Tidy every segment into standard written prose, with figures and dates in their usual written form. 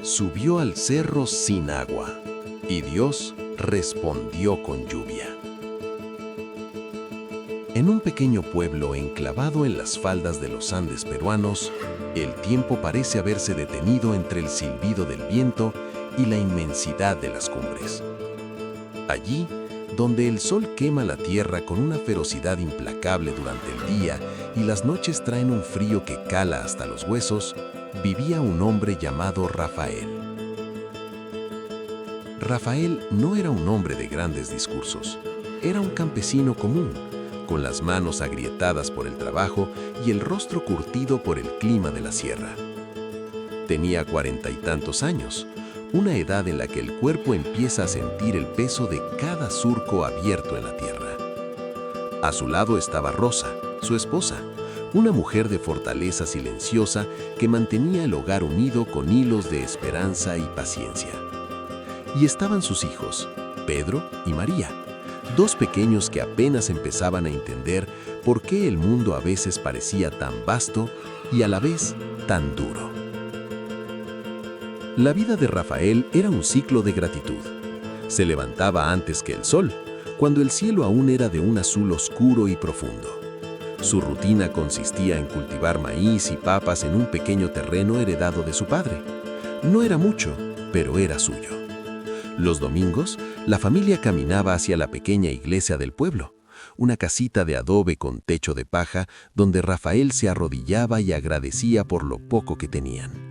Subió al cerro sin agua, y Dios respondió con lluvia. En un pequeño pueblo enclavado en las faldas de los Andes peruanos, el tiempo parece haberse detenido entre el silbido del viento y la inmensidad de las cumbres. Allí, donde el sol quema la tierra con una ferocidad implacable durante el día y las noches traen un frío que cala hasta los huesos, vivía un hombre llamado Rafael. Rafael no era un hombre de grandes discursos, era un campesino común, con las manos agrietadas por el trabajo y el rostro curtido por el clima de la sierra. Tenía 40 y tantos años, una edad en la que el cuerpo empieza a sentir el peso de cada surco abierto en la tierra. A su lado estaba Rosa, su esposa, una mujer de fortaleza silenciosa que mantenía el hogar unido con hilos de esperanza y paciencia. Y estaban sus hijos, Pedro y María, dos pequeños que apenas empezaban a entender por qué el mundo a veces parecía tan vasto y a la vez tan duro. La vida de Rafael era un ciclo de gratitud. Se levantaba antes que el sol, cuando el cielo aún era de un azul oscuro y profundo. Su rutina consistía en cultivar maíz y papas en un pequeño terreno heredado de su padre. No era mucho, pero era suyo. Los domingos, la familia caminaba hacia la pequeña iglesia del pueblo, una casita de adobe con techo de paja donde Rafael se arrodillaba y agradecía por lo poco que tenían.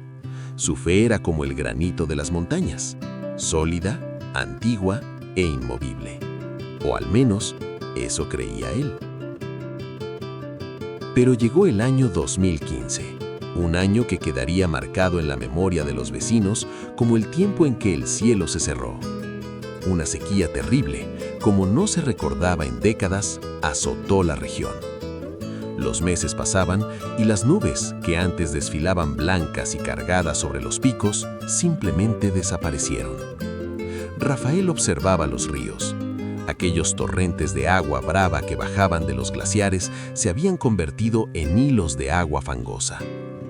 Su fe era como el granito de las montañas, sólida, antigua e inmovible. O al menos, eso creía él. Pero llegó el año 2015, un año que quedaría marcado en la memoria de los vecinos como el tiempo en que el cielo se cerró. Una sequía terrible, como no se recordaba en décadas, azotó la región. Los meses pasaban y las nubes, que antes desfilaban blancas y cargadas sobre los picos, simplemente desaparecieron. Rafael observaba los ríos. Aquellos torrentes de agua brava que bajaban de los glaciares se habían convertido en hilos de agua fangosa,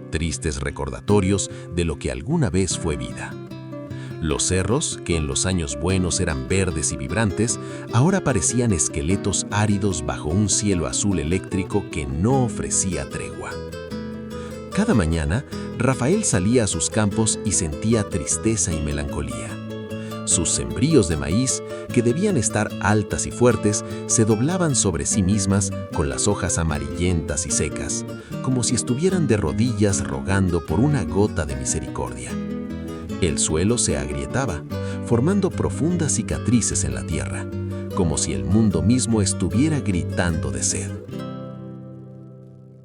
tristes recordatorios de lo que alguna vez fue vida. Los cerros, que en los años buenos eran verdes y vibrantes, ahora parecían esqueletos áridos bajo un cielo azul eléctrico que no ofrecía tregua. Cada mañana, Rafael salía a sus campos y sentía tristeza y melancolía. Sus sembríos de maíz, que debían estar altas y fuertes, se doblaban sobre sí mismas con las hojas amarillentas y secas, como si estuvieran de rodillas rogando por una gota de misericordia. El suelo se agrietaba, formando profundas cicatrices en la tierra, como si el mundo mismo estuviera gritando de sed.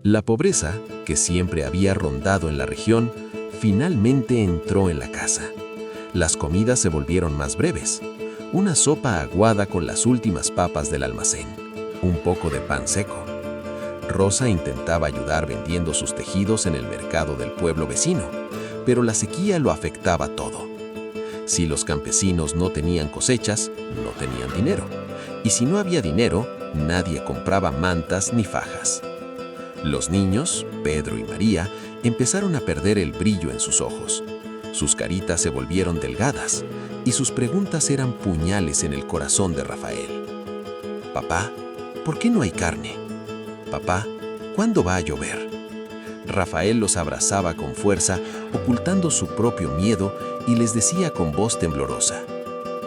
La pobreza, que siempre había rondado en la región, finalmente entró en la casa. Las comidas se volvieron más breves. Una sopa aguada con las últimas papas del almacén, un poco de pan seco. Rosa intentaba ayudar vendiendo sus tejidos en el mercado del pueblo vecino, pero la sequía lo afectaba todo. Si los campesinos no tenían cosechas, no tenían dinero. Y si no había dinero, nadie compraba mantas ni fajas. Los niños, Pedro y María, empezaron a perder el brillo en sus ojos. Sus caritas se volvieron delgadas y sus preguntas eran puñales en el corazón de Rafael. Papá, ¿por qué no hay carne? Papá, ¿cuándo va a llover? Rafael los abrazaba con fuerza, ocultando su propio miedo, y les decía con voz temblorosa: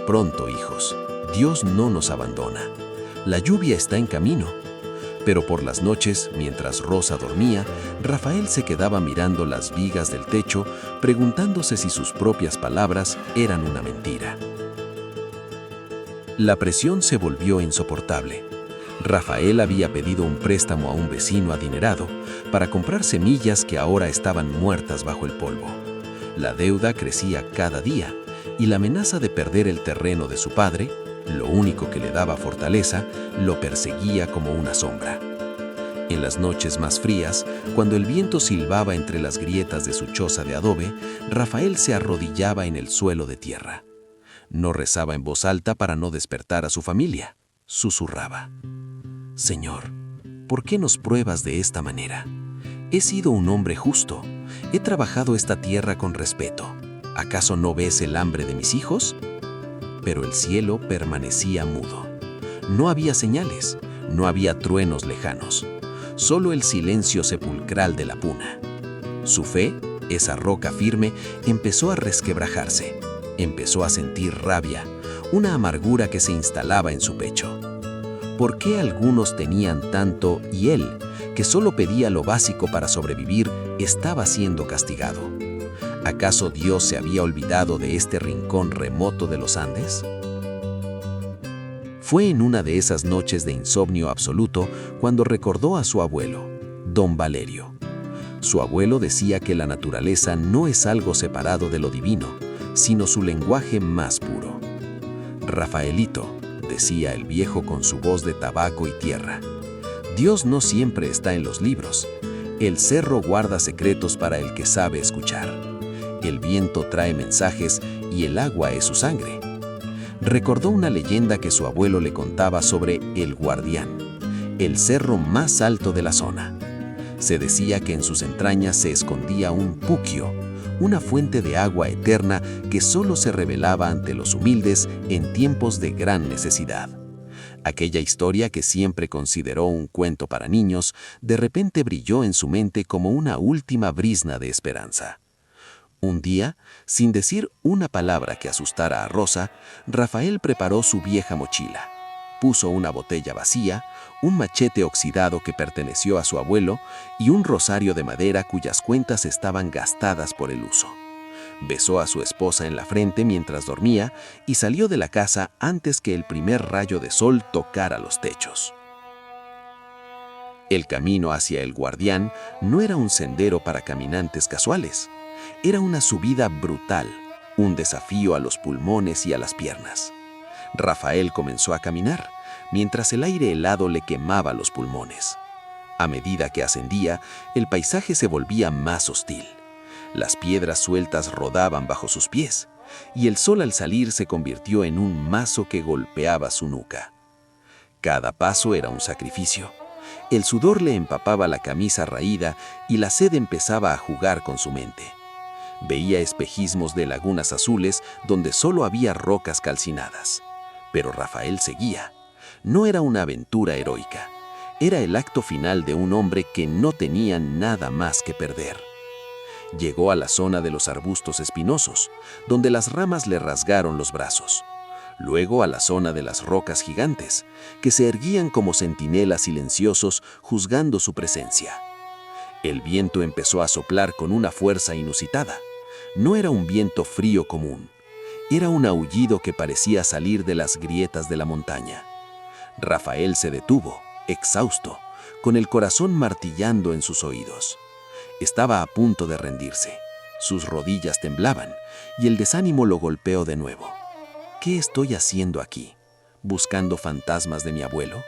pronto, hijos, Dios no nos abandona. La lluvia está en camino. Pero por las noches, mientras Rosa dormía, Rafael se quedaba mirando las vigas del techo, preguntándose si sus propias palabras eran una mentira. La presión se volvió insoportable. Rafael había pedido un préstamo a un vecino adinerado para comprar semillas que ahora estaban muertas bajo el polvo. La deuda crecía cada día y la amenaza de perder el terreno de su padre, lo único que le daba fortaleza, lo perseguía como una sombra. En las noches más frías, cuando el viento silbaba entre las grietas de su choza de adobe, Rafael se arrodillaba en el suelo de tierra. No rezaba en voz alta para no despertar a su familia. Susurraba: Señor, ¿por qué nos pruebas de esta manera? He sido un hombre justo. He trabajado esta tierra con respeto. ¿Acaso no ves el hambre de mis hijos? Pero el cielo permanecía mudo. No había señales, no había truenos lejanos, solo el silencio sepulcral de la puna. Su fe, esa roca firme, empezó a resquebrajarse. Empezó a sentir rabia, una amargura que se instalaba en su pecho. ¿Por qué algunos tenían tanto y él, que solo pedía lo básico para sobrevivir, estaba siendo castigado? ¿Acaso Dios se había olvidado de este rincón remoto de los Andes? Fue en una de esas noches de insomnio absoluto cuando recordó a su abuelo, don Valerio. Su abuelo decía que la naturaleza no es algo separado de lo divino, sino su lenguaje más puro. Rafaelito, decía el viejo con su voz de tabaco y tierra, Dios no siempre está en los libros. El cerro guarda secretos para el que sabe escuchar. El viento trae mensajes y el agua es su sangre. Recordó una leyenda que su abuelo le contaba sobre el Guardián, el cerro más alto de la zona. Se decía que en sus entrañas se escondía un puquio, una fuente de agua eterna que solo se revelaba ante los humildes en tiempos de gran necesidad. Aquella historia que siempre consideró un cuento para niños, de repente brilló en su mente como una última brizna de esperanza. Un día, sin decir una palabra que asustara a Rosa, Rafael preparó su vieja mochila. Puso una botella vacía, un machete oxidado que perteneció a su abuelo y un rosario de madera cuyas cuentas estaban gastadas por el uso. Besó a su esposa en la frente mientras dormía y salió de la casa antes que el primer rayo de sol tocara los techos. El camino hacia el Guardián no era un sendero para caminantes casuales. Era una subida brutal, un desafío a los pulmones y a las piernas. Rafael comenzó a caminar, mientras el aire helado le quemaba los pulmones. A medida que ascendía, el paisaje se volvía más hostil. Las piedras sueltas rodaban bajo sus pies, y el sol al salir se convirtió en un mazo que golpeaba su nuca. Cada paso era un sacrificio. El sudor le empapaba la camisa raída y la sed empezaba a jugar con su mente. Veía espejismos de lagunas azules donde solo había rocas calcinadas. Pero Rafael seguía. No era una aventura heroica. Era el acto final de un hombre que no tenía nada más que perder. Llegó a la zona de los arbustos espinosos, donde las ramas le rasgaron los brazos. Luego a la zona de las rocas gigantes, que se erguían como centinelas silenciosos juzgando su presencia. El viento empezó a soplar con una fuerza inusitada. No era un viento frío común. Era un aullido que parecía salir de las grietas de la montaña. Rafael se detuvo, exhausto, con el corazón martillando en sus oídos. Estaba a punto de rendirse. Sus rodillas temblaban y el desánimo lo golpeó de nuevo. ¿Qué estoy haciendo aquí? ¿Buscando fantasmas de mi abuelo?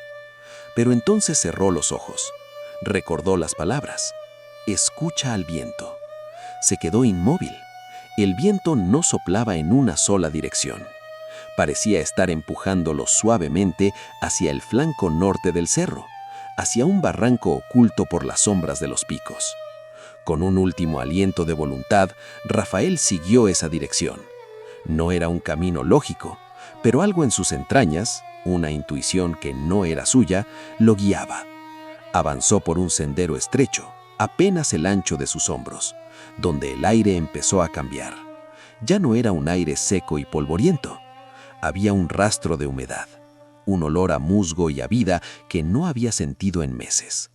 Pero entonces cerró los ojos. Recordó las palabras. Escucha al viento. Se quedó inmóvil. El viento no soplaba en una sola dirección. Parecía estar empujándolo suavemente hacia el flanco norte del cerro, hacia un barranco oculto por las sombras de los picos. Con un último aliento de voluntad, Rafael siguió esa dirección. No era un camino lógico, pero algo en sus entrañas, una intuición que no era suya, lo guiaba. Avanzó por un sendero estrecho, apenas el ancho de sus hombros, donde el aire empezó a cambiar. Ya no era un aire seco y polvoriento. Había un rastro de humedad, un olor a musgo y a vida que no había sentido en meses.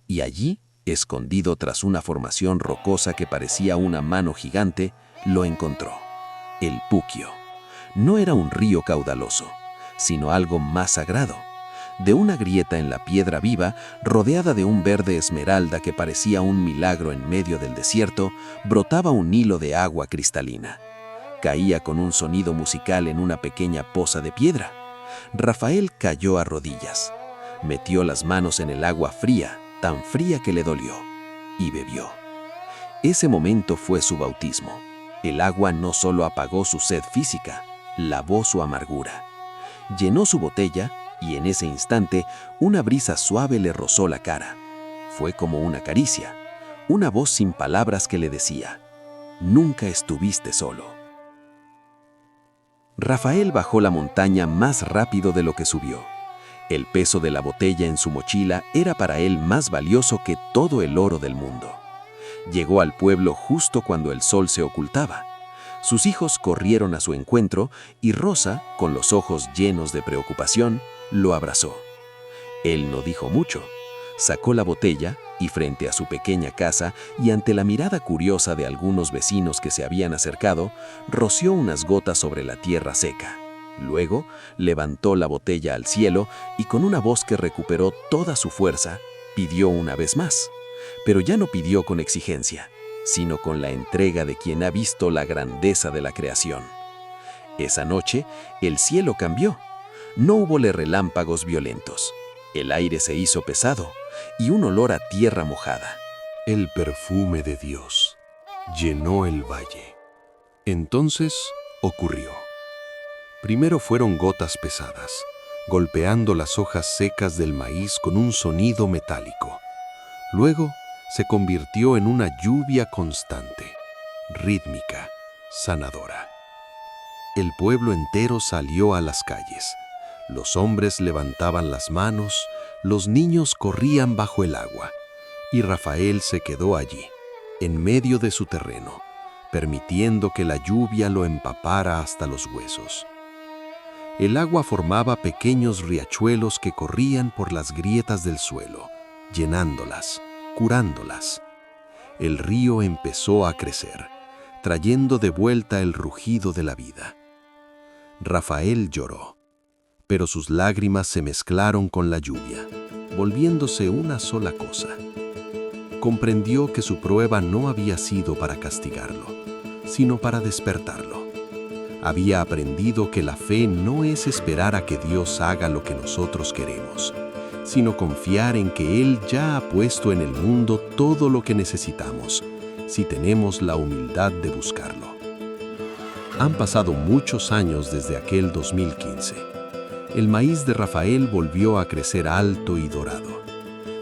Y allí, escondido tras una formación rocosa que parecía una mano gigante, lo encontró. El Puquio. No era un río caudaloso, sino algo más sagrado. De una grieta en la piedra viva, rodeada de un verde esmeralda que parecía un milagro en medio del desierto, brotaba un hilo de agua cristalina. Caía con un sonido musical en una pequeña poza de piedra. Rafael cayó a rodillas. Metió las manos en el agua fría, tan fría que le dolió, y bebió. Ese momento fue su bautismo. El agua no solo apagó su sed física, lavó su amargura. Llenó su botella y en ese instante una brisa suave le rozó la cara. Fue como una caricia, una voz sin palabras que le decía: nunca estuviste solo. Rafael bajó la montaña más rápido de lo que subió. El peso de la botella en su mochila era para él más valioso que todo el oro del mundo. Llegó al pueblo justo cuando el sol se ocultaba. Sus hijos corrieron a su encuentro y Rosa, con los ojos llenos de preocupación, lo abrazó. Él no dijo mucho. Sacó la botella y frente a su pequeña casa y ante la mirada curiosa de algunos vecinos que se habían acercado, roció unas gotas sobre la tierra seca. Luego, levantó la botella al cielo y con una voz que recuperó toda su fuerza, pidió una vez más. Pero ya no pidió con exigencia, sino con la entrega de quien ha visto la grandeza de la creación. Esa noche, el cielo cambió. No húbole relámpagos violentos. El aire se hizo pesado y un olor a tierra mojada. El perfume de Dios llenó el valle. Entonces ocurrió. Primero fueron gotas pesadas, golpeando las hojas secas del maíz con un sonido metálico. Luego se convirtió en una lluvia constante, rítmica, sanadora. El pueblo entero salió a las calles. Los hombres levantaban las manos, los niños corrían bajo el agua, y Rafael se quedó allí, en medio de su terreno, permitiendo que la lluvia lo empapara hasta los huesos. El agua formaba pequeños riachuelos que corrían por las grietas del suelo, llenándolas, curándolas. El río empezó a crecer, trayendo de vuelta el rugido de la vida. Rafael lloró, pero sus lágrimas se mezclaron con la lluvia, volviéndose una sola cosa. Comprendió que su prueba no había sido para castigarlo, sino para despertarlo. Había aprendido que la fe no es esperar a que Dios haga lo que nosotros queremos, sino confiar en que Él ya ha puesto en el mundo todo lo que necesitamos, si tenemos la humildad de buscarlo. Han pasado muchos años desde aquel 2015. El maíz de Rafael volvió a crecer alto y dorado.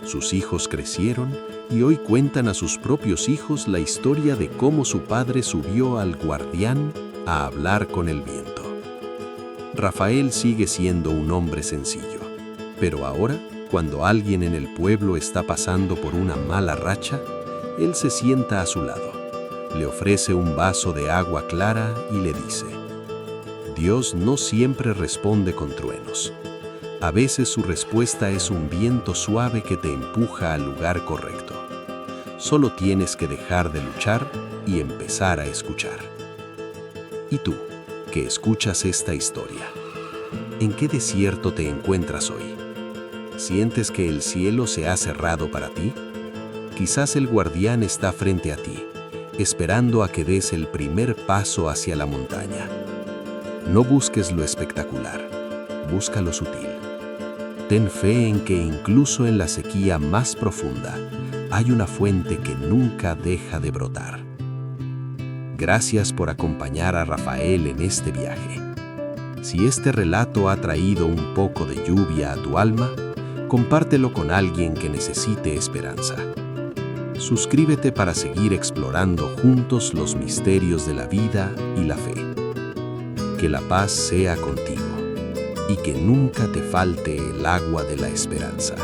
Sus hijos crecieron y hoy cuentan a sus propios hijos la historia de cómo su padre subió al Guardián a hablar con el viento. Rafael sigue siendo un hombre sencillo, pero ahora, cuando alguien en el pueblo está pasando por una mala racha, él se sienta a su lado, le ofrece un vaso de agua clara y le dice: Dios no siempre responde con truenos. A veces su respuesta es un viento suave que te empuja al lugar correcto. Solo tienes que dejar de luchar y empezar a escuchar. ¿Y tú, que escuchas esta historia? ¿En qué desierto te encuentras hoy? ¿Sientes que el cielo se ha cerrado para ti? Quizás el Guardián está frente a ti, esperando a que des el primer paso hacia la montaña. No busques lo espectacular, busca lo sutil. Ten fe en que incluso en la sequía más profunda hay una fuente que nunca deja de brotar. Gracias por acompañar a Rafael en este viaje. Si este relato ha traído un poco de lluvia a tu alma, compártelo con alguien que necesite esperanza. Suscríbete para seguir explorando juntos los misterios de la vida y la fe. Que la paz sea contigo y que nunca te falte el agua de la esperanza.